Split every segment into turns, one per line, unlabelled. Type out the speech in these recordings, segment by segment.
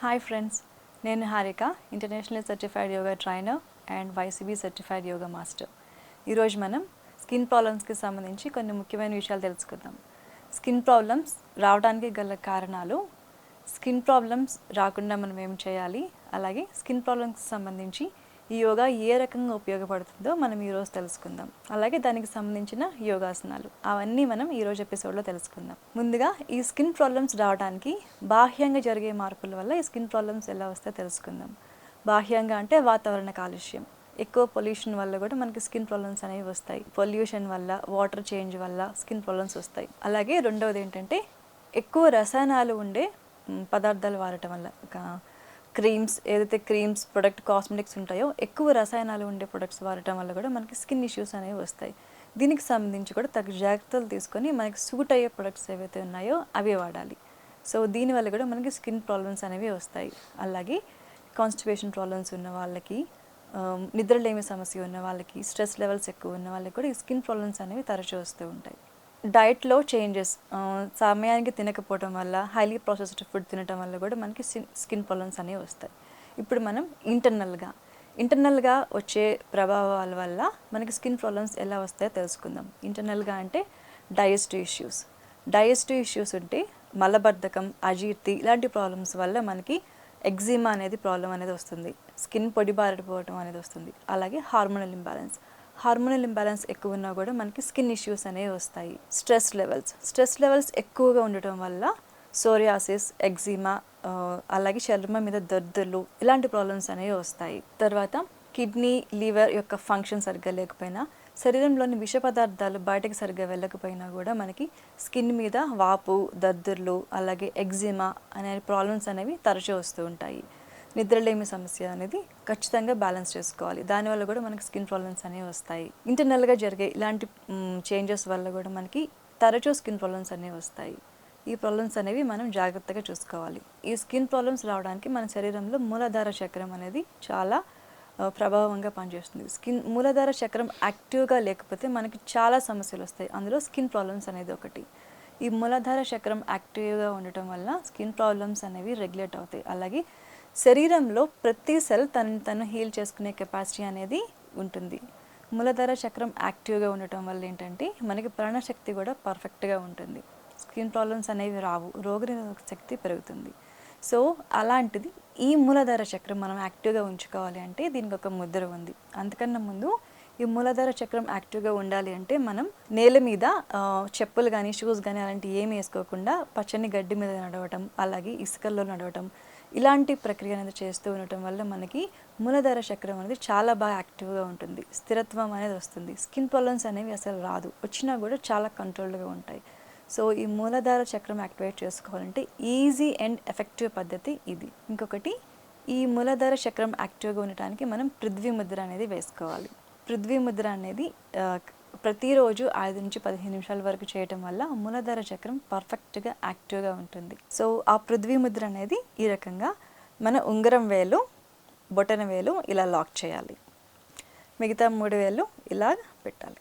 Hi friends, నేను Harika, international certified yoga trainer and YCB certified yoga master. ఈరోజు మనం skin ప్రాబ్లమ్స్కి సంబంధించి కొన్ని ముఖ్యమైన విషయాలు తెలుసుకుందాం. స్కిన్ ప్రాబ్లమ్స్ రావడానికి గల కారణాలు, స్కిన్ ప్రాబ్లమ్స్ రాకుండా మనం ఏం చేయాలి, అలాగే స్కిన్ ప్రాబ్లమ్స్కి సంబంధించి ఈ యోగా ఏ రకంగా ఉపయోగపడుతుందో మనం ఈరోజు తెలుసుకుందాం. అలాగే దానికి సంబంధించిన యోగాసనాలు అవన్నీ మనం ఈరోజు ఎపిసోడ్లో తెలుసుకుందాం. ముందుగా ఈ స్కిన్ ప్రాబ్లమ్స్ రావడానికి బాహ్యంగా జరిగే మార్పుల వల్ల ఈ స్కిన్ ప్రాబ్లమ్స్ ఎలా వస్తాయో తెలుసుకుందాం. బాహ్యంగా అంటే వాతావరణ కాలుష్యం, ఎక్కువ పొల్యూషన్ వల్ల కూడా మనకి స్కిన్ ప్రాబ్లమ్స్ అనేవి వస్తాయి. పొల్యూషన్ వల్ల, వాటర్ చేంజ్ వల్ల స్కిన్ ప్రాబ్లమ్స్ వస్తాయి. అలాగే రెండవది ఏంటంటే ఎక్కువ రసాయనాలు ఉండే పదార్థాలు వాడటం వల్ల, క్రీమ్స్, ఏదైతే క్రీమ్స్, ప్రొడక్ట్, కాస్మెటిక్స్ ఉంటాయో ఎక్కువ రసాయనాలు ఉండే ప్రొడక్ట్స్ వాడటం వల్ల కూడా మనకి స్కిన్ ఇష్యూస్ అనేవి వస్తాయి. దీనికి సంబంధించి కూడా తగు జాగ్రత్తలు తీసుకొని మనకి సూట్ అయ్యే ప్రొడక్ట్స్ ఏవైతే ఉన్నాయో అవి వాడాలి. సో దీనివల్ల కూడా మనకి స్కిన్ ప్రాబ్లమ్స్ అనేవి వస్తాయి. అలాగే కాన్స్టిపేషన్ ప్రాబ్లమ్స్ ఉన్న వాళ్ళకి, నిద్రలేమి సమస్య ఉన్న వాళ్ళకి, స్ట్రెస్ లెవెల్స్ ఎక్కువ ఉన్న వాళ్ళకి కూడా ఈ స్కిన్ ప్రాబ్లమ్స్ అనేవి తరచూ వస్తూ ఉంటాయి. డైట్లో చేంజెస్, సమయానికి తినకపోవడం వల్ల, హైలీ ప్రాసెస్డ్ ఫుడ్ తినడం వల్ల కూడా మనకి స్కిన్ ప్రాబ్లమ్స్ అనేవి వస్తాయి. ఇప్పుడు మనం ఇంటర్నల్గా వచ్చే ప్రభావాల వల్ల మనకి స్కిన్ ప్రాబ్లమ్స్ ఎలా వస్తాయో తెలుసుకుందాం. ఇంటర్నల్గా అంటే డైజెస్టివ్ ఇష్యూస్ ఉంటే మలబద్ధకం, అజీర్తి ఇలాంటి ప్రాబ్లమ్స్ వల్ల మనకి ఎగ్జిమా అనేది ప్రాబ్లం అనేది వస్తుంది. స్కిన్ పొడిబారిపోవడం అనేది వస్తుంది. అలాగే హార్మోనల్ ఇంబ్యాలెన్స్ ఎక్కువ ఉన్నా కూడా మనకి స్కిన్ ఇష్యూస్ అనేవి వస్తాయి. స్ట్రెస్ లెవెల్స్ ఎక్కువగా ఉండటం వల్ల సోరియాసిస్, ఎగ్జిమా, అలాగే చర్మం మీద దద్దుర్లు ఇలాంటి ప్రాబ్లమ్స్ అనేవి వస్తాయి. తర్వాత కిడ్నీ, లివర్ యొక్క ఫంక్షన్ సరిగ్గా లేకపోయినా, శరీరంలోని విష పదార్థాలు బయటకు సరిగ్గా వెళ్ళకపోయినా కూడా మనకి స్కిన్ మీద వాపు, దద్దుర్లు, అలాగే ఎగ్జిమా అనే ప్రాబ్లమ్స్ అనేవి తరచూ వస్తూ ఉంటాయి. నిద్రలేమి సమస్య అనేది ఖచ్చితంగా బ్యాలెన్స్ చేసుకోవాలి. దానివల్ల కూడా మనకి స్కిన్ ప్రాబ్లమ్స్ అనేవి వస్తాయి. ఇంటర్నల్గా జరిగే ఇలాంటి చేంజెస్ వల్ల కూడా మనకి తరచూ స్కిన్ ప్రాబ్లమ్స్ అనేవి వస్తాయి. ఈ ప్రాబ్లమ్స్ అనేవి మనం జాగ్రత్తగా చూసుకోవాలి. ఈ స్కిన్ ప్రాబ్లమ్స్ రావడానికి మన శరీరంలో మూలాధార చక్రం అనేది చాలా ప్రభావంగా పనిచేస్తుంది. మూలాధార చక్రం యాక్టివ్గా లేకపోతే మనకి చాలా సమస్యలు వస్తాయి. అందులో స్కిన్ ప్రాబ్లమ్స్ అనేది ఒకటి. ఈ మూలాధార చక్రం యాక్టివ్గా ఉండటం వల్ల స్కిన్ ప్రాబ్లమ్స్ అనేవి రెగ్యులేట్ అవుతాయి. అలాగే శరీరంలో ప్రతి సెల్ తను హీల్ చేసుకునే కెపాసిటీ అనేది ఉంటుంది. మూలాధార చక్రం యాక్టివ్గా ఉండటం వల్ల ఏంటంటే మనకి ప్రాణశక్తి కూడా పర్ఫెక్ట్గా ఉంటుంది. స్కిన్ ప్రాబ్లమ్స్ అనేవి రావు, రోగనిరోధక శక్తి పెరుగుతుంది. సో అలాంటిది ఈ మూలాధార చక్రం మనం యాక్టివ్గా ఉంచుకోవాలి అంటే దీనికి ఒక ముద్ర ఉంది. అంతకన్నా ముందు ఈ మూలాధార చక్రం యాక్టివ్గా ఉండాలి అంటే మనం నేల మీద చెప్పులు కానీ, షూస్ కానీ అలాంటివి ఏమి వేసుకోకుండా పచ్చని గడ్డి మీద నడవటం, అలాగే ఇసుకల్లో నడవటం, ఇలాంటి ప్రక్రియ అనేది చేస్తూ ఉండటం వల్ల మనకి మూలాధార చక్రం అనేది చాలా బాగా యాక్టివ్గా ఉంటుంది. స్థిరత్వం అనేది వస్తుంది. స్కిన్ ప్రాబ్లమ్స్ అనేవి అసలు రాదు, వచ్చినా కూడా చాలా కంట్రోల్డ్గా ఉంటాయి. సో ఈ మూలాధార చక్రం యాక్టివేట్ చేసుకోవాలంటే ఈజీ అండ్ ఎఫెక్టివ్ పద్ధతి ఇది. ఇంకొకటి, ఈ మూలాధార చక్రం యాక్టివ్గా ఉండటానికి మనం పృథ్వీ ముద్ర అనేది వేసుకోవాలి. పృథ్వీ ముద్ర అనేది ప్రతిరోజు 5 నుంచి 15 నిమిషాల వరకు చేయటం వల్ల మూలాధార చక్రం పర్ఫెక్ట్గా యాక్టివ్గా ఉంటుంది. సో ఆ పృథ్వీ ముద్ర అనేది ఈ రకంగా మన ఉంగరం వేలు, బొటన వేలు ఇలా లాక్ చేయాలి. మిగతా 3 వేలు ఇలా పెట్టాలి.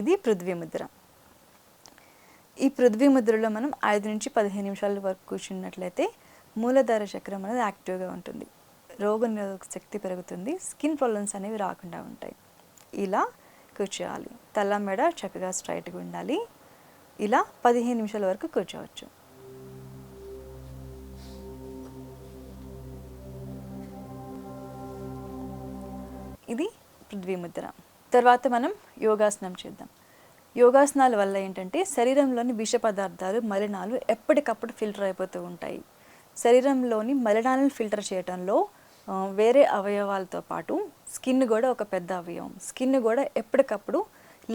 ఇది పృథ్వీ ముద్ర. ఈ పృథ్వీ ముద్రలో మనం 5 నుంచి 15 నిమిషాల వరకు కూర్చున్నట్లయితే మూలాధార చక్రం అనేది యాక్టివ్గా ఉంటుంది, రోగనిరోధక శక్తి పెరుగుతుంది, స్కిన్ ప్రాబ్లమ్స్ అనేవి రాకుండా ఉంటాయి. ఇలా కూర్చోవాలి. తల, మెడ చక్కగా స్ట్రైట్గా ఉండాలి. ఇలా 15 నిమిషాల వరకు కూర్చోవచ్చు. ఇది పృథ్వీ ముద్ర. తర్వాత మనం యోగాసనం చేద్దాం. యోగాసనాల వల్ల ఏంటంటే శరీరంలోని విష పదార్థాలు, మలినాలు ఎప్పటికప్పుడు ఫిల్టర్ అయిపోతూ ఉంటాయి. శరీరంలోని మలినాలను ఫిల్టర్ చేయడంలో వేరే అవయవాలతో పాటు స్కిన్ కూడా ఒక పెద్ద అవయవం. స్కిన్ కూడా ఎప్పటికప్పుడు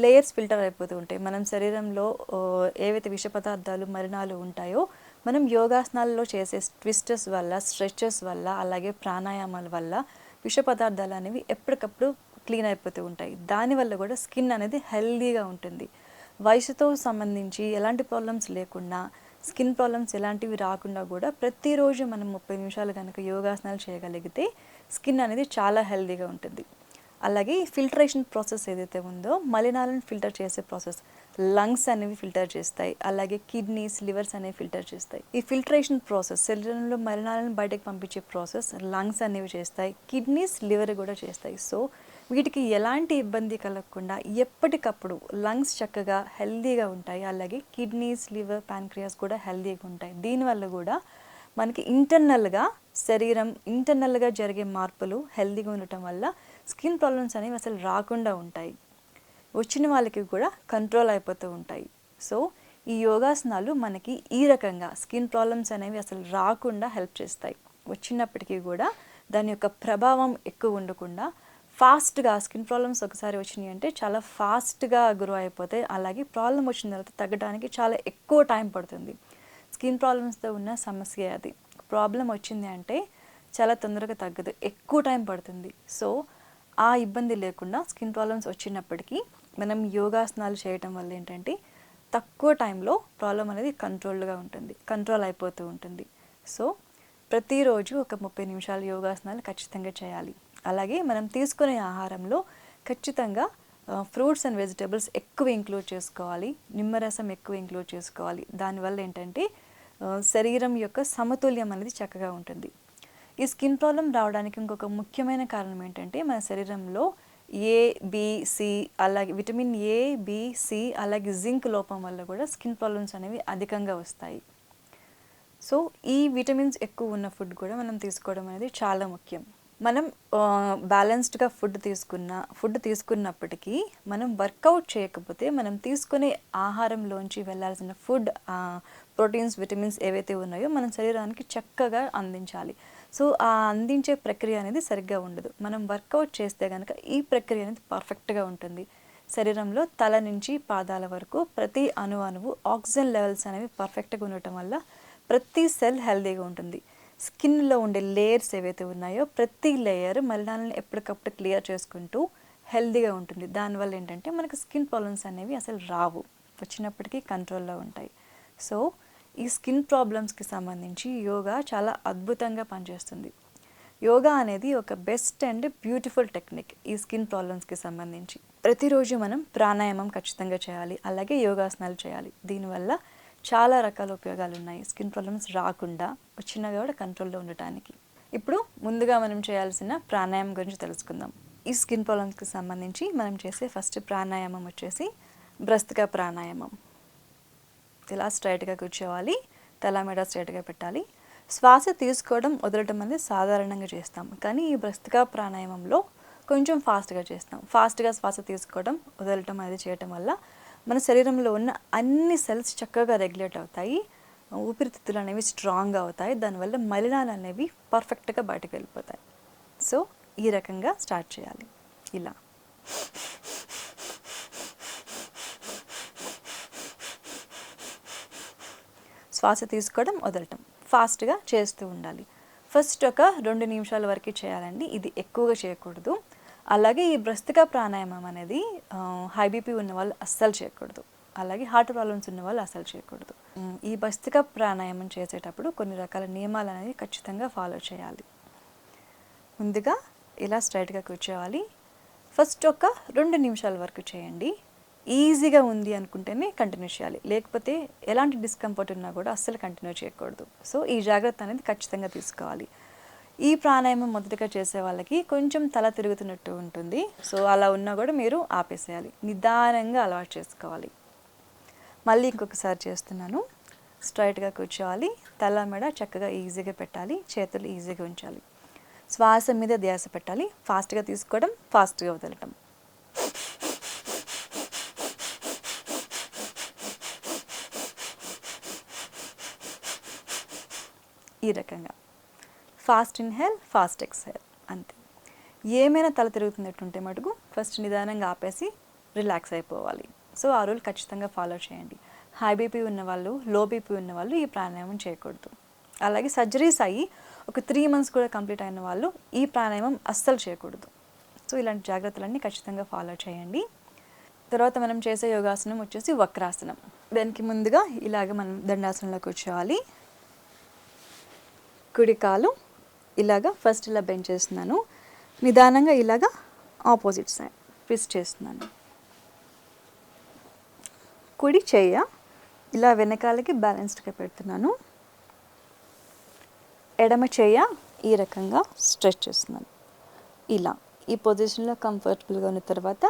లేయర్స్ ఫిల్టర్ అయిపోతూ ఉంటాయి. మనం శరీరంలో ఏవైతే విష పదార్థాలు, మలినాలు ఉంటాయో మనం యోగాసనాల్లో చేసే ట్విస్టర్స్ వల్ల, స్ట్రెచెస్ వల్ల, అలాగే ప్రాణాయామాల వల్ల విష పదార్థాలు అనేవి ఎప్పటికప్పుడు క్లీన్ అయిపోతూ ఉంటాయి. దానివల్ల కూడా స్కిన్ అనేది హెల్దీగా ఉంటుంది. వయసుతో సంబంధించి ఎలాంటి ప్రాబ్లమ్స్ లేకుండా, స్కిన్ ప్రాబ్లమ్స్ ఎలాంటివి రాకుండా కూడా ప్రతిరోజు మనం 30 నిమిషాలు కనుక యోగాసనాలు చేయగలిగితే స్కిన్ అనేది చాలా హెల్దీగా ఉంటుంది. అలాగే ఫిల్టరేషన్ ప్రాసెస్ ఏదైతే ఉందో, మలినాలను ఫిల్టర్ చేసే ప్రాసెస్, లంగ్స్ అనేవి ఫిల్టర్ చేస్తాయి, అలాగే కిడ్నీస్, లివర్స్ అనేవి ఫిల్టర్ చేస్తాయి. ఈ ఫిల్టరేషన్ ప్రాసెస్, శరీరంలో మలినాలను బయటకు పంపించే ప్రాసెస్ లంగ్స్ అనేవి చేస్తాయి, కిడ్నీస్, లివర్ కూడా చేస్తాయి. సో వీటికి ఎలాంటి ఇబ్బంది కలగకుండా ఎప్పటికప్పుడు లంగ్స్ చక్కగా హెల్దీగా ఉంటాయి, అలాగే కిడ్నీస్, లివర్, ప్యాంక్రియాస్ కూడా హెల్దీగా ఉంటాయి. దీనివల్ల కూడా మనకి ఇంటర్నల్గా జరిగే మార్పులు హెల్దీగా ఉండటం వల్ల స్కిన్ ప్రాబ్లమ్స్ అనేవి అసలు రాకుండా ఉంటాయి, వచ్చిన వాళ్ళకి కూడా కంట్రోల్ అయిపోతూ ఉంటాయి. సో ఈ యోగాసనాలు మనకి ఈ రకంగా స్కిన్ ప్రాబ్లమ్స్ అనేవి అసలు రాకుండా హెల్ప్ చేస్తాయి. వచ్చినప్పటికీ కూడా దాని యొక్క ప్రభావం ఎక్కువ ఉండకుండా ఫాస్ట్గా, స్కిన్ ప్రాబ్లమ్స్ ఒకసారి వచ్చినాయి అంటే చాలా ఫాస్ట్గా గ్రో అయిపోతాయి, అలాగే ప్రాబ్లం వచ్చిన తర్వాత తగ్గడానికి చాలా ఎక్కువ టైం పడుతుంది. స్కిన్ ప్రాబ్లమ్స్తో ఉన్న సమస్య అది. ప్రాబ్లం వచ్చింది అంటే చాలా తొందరగా తగ్గదు, ఎక్కువ టైం పడుతుంది. సో ఆ ఇబ్బంది లేకుండా స్కిన్ ప్రాబ్లమ్స్ వచ్చినప్పటికీ మనం యోగాసనాలు చేయటం వల్ల ఏంటంటే తక్కువ టైంలో ప్రాబ్లం అనేది కంట్రోల్ అయిపోతూ ఉంటుంది. సో ప్రతిరోజు ఒక 30 నిమిషాలు యోగాసనాలు ఖచ్చితంగా చేయాలి. అలాగే మనం తీసుకునే ఆహారంలో ఖచ్చితంగా ఫ్రూట్స్ అండ్ వెజిటబుల్స్ ఎక్కువ ఇంక్లూడ్ చేసుకోవాలి, నిమ్మరసం ఎక్కువ ఇంక్లూడ్ చేసుకోవాలి. దానివల్ల ఏంటంటే శరీరం యొక్క సమతుల్యం అనేది చక్కగా ఉంటుంది. ఈ స్కిన్ ప్రాబ్లం రావడానికి ఇంకొక ముఖ్యమైన కారణం ఏంటంటే మన శరీరంలో ఏ, బి, సి, అలాగే విటమిన్ ఏ, బి, సి, అలాగే జింక్ లోపం వల్ల కూడా స్కిన్ ప్రాబ్లమ్స్ అనేవి అధికంగా వస్తాయి. సో ఈ విటమిన్స్ ఎక్కువ ఉన్న ఫుడ్ కూడా మనం తీసుకోవడం అనేది చాలా ముఖ్యం. మనం బ్యాలెన్స్డ్గా ఫుడ్ తీసుకున్నప్పటికీ మనం వర్కౌట్ చేయకపోతే మనం తీసుకునే ఆహారంలోంచి వెళ్ళాల్సిన ఫుడ్, ప్రోటీన్స్, విటమిన్స్ ఏవైతే ఉన్నాయో మన శరీరానికి చక్కగా అందించాలి. సో ఆ అందించే ప్రక్రియ అనేది సరిగ్గా ఉండదు. మనం వర్కౌట్ చేస్తే కనుక ఈ ప్రక్రియ అనేది పర్ఫెక్ట్గా ఉంటుంది. శరీరంలో తల నుంచి పాదాల వరకు ప్రతి అణువు ఆక్సిజన్ లెవెల్స్ అనేవి పర్ఫెక్ట్గా ఉండటం వల్ల ప్రతి సెల్ హెల్దీగా ఉంటుంది. స్కిన్లో ఉండే లేయర్స్ ఏవైతే ఉన్నాయో ప్రతి లేయర్ మలినాలను ఎప్పటికప్పుడు క్లియర్ చేసుకుంటూ హెల్దీగా ఉంటుంది. దానివల్ల ఏంటంటే మనకు స్కిన్ ప్రాబ్లమ్స్ అనేవి అసలు రావు, వచ్చినప్పటికీ కంట్రోల్లో ఉంటాయి. సో ఈ స్కిన్ ప్రాబ్లమ్స్కి సంబంధించి యోగా చాలా అద్భుతంగా పనిచేస్తుంది. యోగా అనేది ఒక బెస్ట్ అండ్ బ్యూటిఫుల్ టెక్నిక్ ఈ స్కిన్ ప్రాబ్లమ్స్కి సంబంధించి. ప్రతిరోజు మనం ప్రాణాయామం ఖచ్చితంగా చేయాలి, అలాగే యోగాసనాలు చేయాలి. దీనివల్ల చాలా రకాల ఉపయోగాలు ఉన్నాయి, స్కిన్ ప్రాబ్లమ్స్ రాకుండా, వచ్చినా కూడా కంట్రోల్లో ఉండటానికి. ఇప్పుడు ముందుగా మనం చేయాల్సిన ప్రాణాయామం గురించి తెలుసుకుందాం. ఈ స్కిన్ ప్రాబ్లమ్స్కి సంబంధించి మనం చేసే ఫస్ట్ ప్రాణాయామం వచ్చేసి భ్రస్త్రికా ప్రాణాయామం. ఇలా స్ట్రైట్గా కూర్చోవాలి, తల మెడ స్ట్రైట్గా పెట్టాలి. శ్వాస తీసుకోవడం వదలటం అనేది సాధారణంగా చేస్తాం, కానీ ఈ భ్రస్త్రికా ప్రాణాయామంలో కొంచెం ఫాస్ట్గా చేస్తాం. ఫాస్ట్గా శ్వాస తీసుకోవడం వదలటం అనేది చేయటం వల్ల మన శరీరంలో ఉన్న అన్ని సెల్స్ చక్కగా రెగ్యులేట్ అవుతాయి, ఊపిరితిత్తులు అనేవి స్ట్రాంగ్గా అవుతాయి, దానివల్ల మలినాలు అనేవి పర్ఫెక్ట్గా బయటకు వెళ్ళిపోతాయి. సో ఈ రకంగా స్టార్ట్ చేయాలి. ఇలా శ్వాస తీసుకోవడం వదలటం ఫాస్ట్గా చేస్తూ ఉండాలి. ఫస్ట్ ఒక 2 నిమిషాల వరకు చేయాలండి, ఇది ఎక్కువగా చేయకూడదు. అలాగే ఈ భ్రస్త్రికా ప్రాణాయామం అనేది హై బీపీ ఉన్న వాళ్ళు అస్సలు చేయకూడదు, అలాగే హార్ట్ ప్రాబ్లమ్స్ ఉన్న వాళ్ళు అస్సలు చేయకూడదు. ఈ భ్రస్త్రికా ప్రాణాయామం చేసేటప్పుడు కొన్ని రకాల నియమాలు అనేవి ఖచ్చితంగా ఫాలో చేయాలి. ముందుగా ఇలా స్ట్రైట్గా కూర్చోవాలి. ఫస్ట్ ఒక 2 నిమిషాల వరకు చేయండి. ఈజీగా ఉంది అనుకుంటేనే కంటిన్యూ చేయాలి, లేకపోతే ఎలాంటి డిస్కంఫర్ట్ ఉన్నా కూడా అస్సలు కంటిన్యూ చేయకూడదు. సో ఈ జాగ్రత్త అనేది ఖచ్చితంగా తీసుకోవాలి. ఈ ప్రాణాయామం మొదటగా చేసే వాళ్ళకి కొంచెం తల తిరుగుతున్నట్టు ఉంటుంది, సో అలా ఉన్నా కూడా మీరు ఆపేసేయాలి, నిదానంగా అలవాటు చేసుకోవాలి. మళ్ళీ ఇంకొకసారి చేస్తున్నాను. స్ట్రైట్గా కూర్చోవాలి, తల మెడ చక్కగా ఈజీగా పెట్టాలి, చేతులు ఈజీగా ఉంచాలి, శ్వాస మీద ధ్యాస పెట్టాలి. ఫాస్ట్గా తీసుకోవడం, ఫాస్ట్గా వదలటం. ఈ రకంగా ఫాస్ట్ ఇన్హేల్, ఫాస్ట్ ఎక్స్హేల్, అంతే. ఏమైనా తల తిరుగుతున్నట్టుంటే మటుకు ఫస్ట్ నిదానంగా ఆపేసి రిలాక్స్ అయిపోవాలి. సో ఆ రూల్ ఖచ్చితంగా ఫాలో చేయండి. హై బీపీ ఉన్నవాళ్ళు, లో బీపీ ఉన్నవాళ్ళు ఈ ప్రాణాయామం చేయకూడదు. అలాగే సర్జరీస్ అయ్యి ఒక 3 months కూడా కంప్లీట్ అయిన వాళ్ళు ఈ ప్రాణాయామం అస్సలు చేయకూడదు. సో ఇలాంటి జాగ్రత్తలన్నీ ఖచ్చితంగా ఫాలో చేయండి. తర్వాత మనం చేసే యోగాసనం వచ్చేసి వక్రాసనం. దానికి ముందుగా ఇలాగ మనం దండాసనంలో కూర్చోవాలి. కుడి కాలు ఇలాగా ఫస్ట్ ఇలా బెండ్ చేస్తున్నాను, నిదానంగా ఇలాగా ఆపోజిట్ సైడ్ ట్విస్ట్ చేస్తున్నాను. కుడి చెయ్య ఇలా వెనకాలకి బ్యాలెన్స్డ్గా పెడుతున్నాను. ఎడమ చెయ్య ఈ రకంగా స్ట్రెచ్ చేస్తున్నాను. ఇలా ఈ పొజిషన్లో కంఫర్టబుల్గా ఉన్న తర్వాత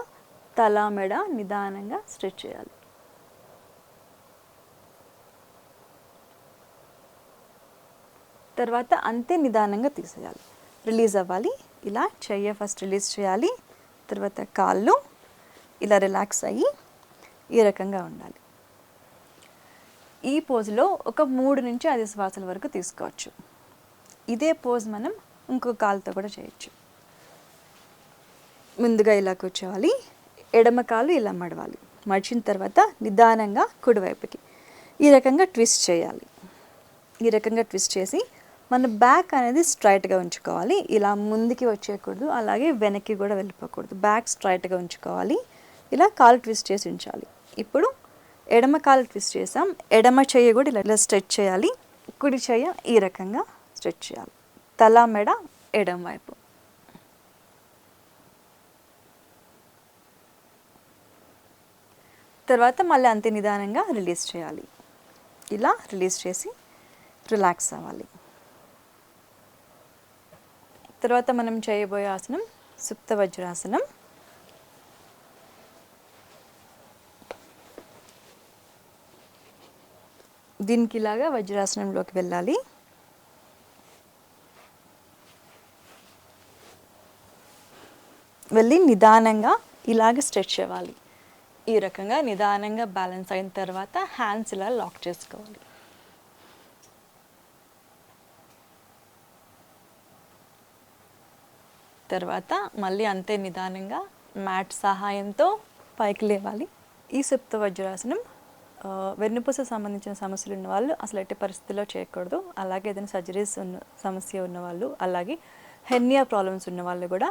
తల మెడ నిదానంగా స్ట్రెచ్ చేయాలి. తర్వాత అంతే నిదానంగా తీసేయాలి, రిలీజ్ అవ్వాలి. ఇలా చెయ్య ఫస్ట్ రిలీజ్ చేయాలి, తర్వాత కాళ్ళు ఇలా రిలాక్స్ అయ్యి ఈ రకంగా ఉండాలి. ఈ పోజ్లో ఒక 3 నుంచి 5 శ్వాసల వరకు తీసుకోవచ్చు. ఇదే పోజ్ మనం ఇంకో కాలుతో కూడా చేయొచ్చు. ముందుగా ఇలా కూర్చోవాలి, ఎడమ కాలు ఇలా మడవాలి. మడిచిన తర్వాత నిదానంగా కుడివైపుకి ఈ రకంగా ట్విస్ట్ చేయాలి. ఈ రకంగా ట్విస్ట్ చేసి మన బ్యాక్ అనేది స్ట్రైట్గా ఉంచుకోవాలి. ఇలా ముందుకి వచ్చేయకూడదు, అలాగే వెనక్కి కూడా వెళ్ళిపోకూడదు. బ్యాక్ స్ట్రైట్గా ఉంచుకోవాలి. ఇలా కాలు ట్విస్ట్ చేసి ఉంచాలి. ఇప్పుడు ఎడమ కాలు ట్విస్ట్ చేసాం, ఎడమ చెయ్యి కూడా ఇలా స్ట్రెచ్ చేయాలి. కుడి చెయ్య ఈ రకంగా స్ట్రెచ్ చేయాలి. తల మెడ ఎడమ వైపు. తర్వాత మళ్ళీ అంతే నిదానంగా రిలీజ్ చేయాలి. ఇలా రిలీజ్ చేసి రిలాక్స్ అవ్వాలి. తర్వాత మనం చేయబోయే ఆసనం సుప్త వజ్రాసనం. దీనికి ఇలాగా వజ్రాసనంలోకి వెళ్ళాలి. వెళ్ళి నిదానంగా ఇలాగ స్ట్రెచ్ అవ్వాలి. ఈ రకంగా నిదానంగా బ్యాలెన్స్ అయిన తర్వాత హ్యాండ్స్ ఇలా లాక్ చేసుకోవాలి. తర్వాత మళ్ళీ అంతే నిదానంగా మ్యాట్ సహాయంతో పైకి లేవాలి. ఈ సుప్త వజ్రాసనం వెన్నుపూస సంబంధించిన సమస్యలు ఉన్న వాళ్ళు అసలు ఎట్టి పరిస్థితుల్లో చేయకూడదు. అలాగే ఏదైనా సర్జరీస్ ఉన్న సమస్య ఉన్నవాళ్ళు, అలాగే హెర్నియా ప్రాబ్లమ్స్ ఉన్న వాళ్ళు కూడా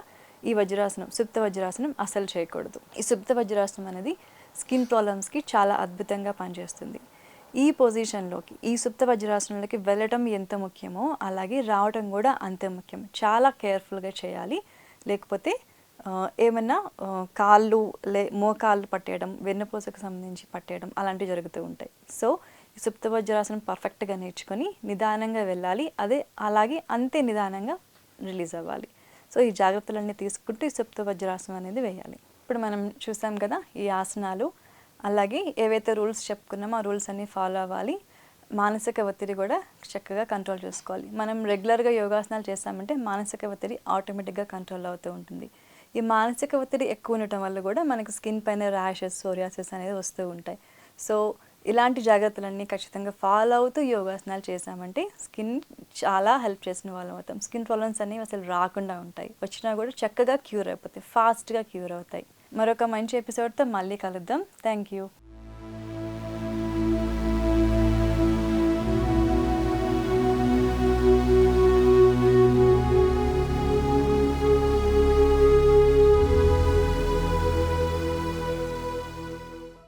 ఈ వజ్రాసనం సుప్త వజ్రాసనం అసలు చేయకూడదు. ఈ సుప్త వజ్రాసనం అనేది స్కిన్ ప్రాబ్లమ్స్కి చాలా అద్భుతంగా పనిచేస్తుంది. ఈ పొజిషన్లోకి, ఈ సుప్త వజ్రాసనంలోకి వెళ్ళటం ఎంత ముఖ్యమో అలాగే రావటం కూడా అంతే ముఖ్యం. చాలా కేర్ఫుల్గా చేయాలి, లేకపోతే ఏమన్నా కాళ్ళు మోకాళ్ళు పట్టేయడం, వెన్నుపూసకు సంబంధించి పట్టేయడం అలాంటివి జరుగుతూ ఉంటాయి. సో ఈ సుప్త వజ్రాసనం పర్ఫెక్ట్గా నేర్చుకొని నిదానంగా వెళ్ళాలి, అలాగే అంతే నిదానంగా రిలీజ్ అవ్వాలి. సో ఈ జాగ్రత్తలన్నీ తీసుకుంటూ ఈ సుప్త వజ్రాసనం అనేది వేయాలి. ఇప్పుడు మనం చూసాం కదా ఈ ఆసనాలు, అలాగే ఏవైతే రూల్స్ చెప్పుకున్నామో ఆ రూల్స్ అన్నీ ఫాలో అవ్వాలి. మానసిక ఒత్తిడి కూడా చక్కగా కంట్రోల్ చేసుకోవాలి. మనం రెగ్యులర్గా యోగాసనాలు చేస్తామంటే మానసిక ఒత్తిడి ఆటోమేటిక్గా కంట్రోల్ అవుతూ ఉంటుంది. ఈ మానసిక ఒత్తిడి ఎక్కువ ఉండటం వల్ల కూడా మనకు స్కిన్ పైన ర్యాషెస్, సోరియాసిస్ అనేది వస్తూ ఉంటాయి. సో ఇలాంటి జాగ్రత్తలన్నీ ఖచ్చితంగా ఫాలో అవుతూ యోగాసనాలు చేసామంటే స్కిన్ చాలా హెల్ప్ చేసిన వాళ్ళం అవుతాం. స్కిన్ ప్రాబ్లమ్స్ అనేవి అసలు రాకుండా ఉంటాయి. వచ్చినా కూడా చక్కగా క్యూర్ అయిపోతాయి, ఫాస్ట్గా క్యూర్ అవుతాయి. మరొక మంచి ఎపిసోడ్తో మళ్ళీ కలుద్దాం. Thank you.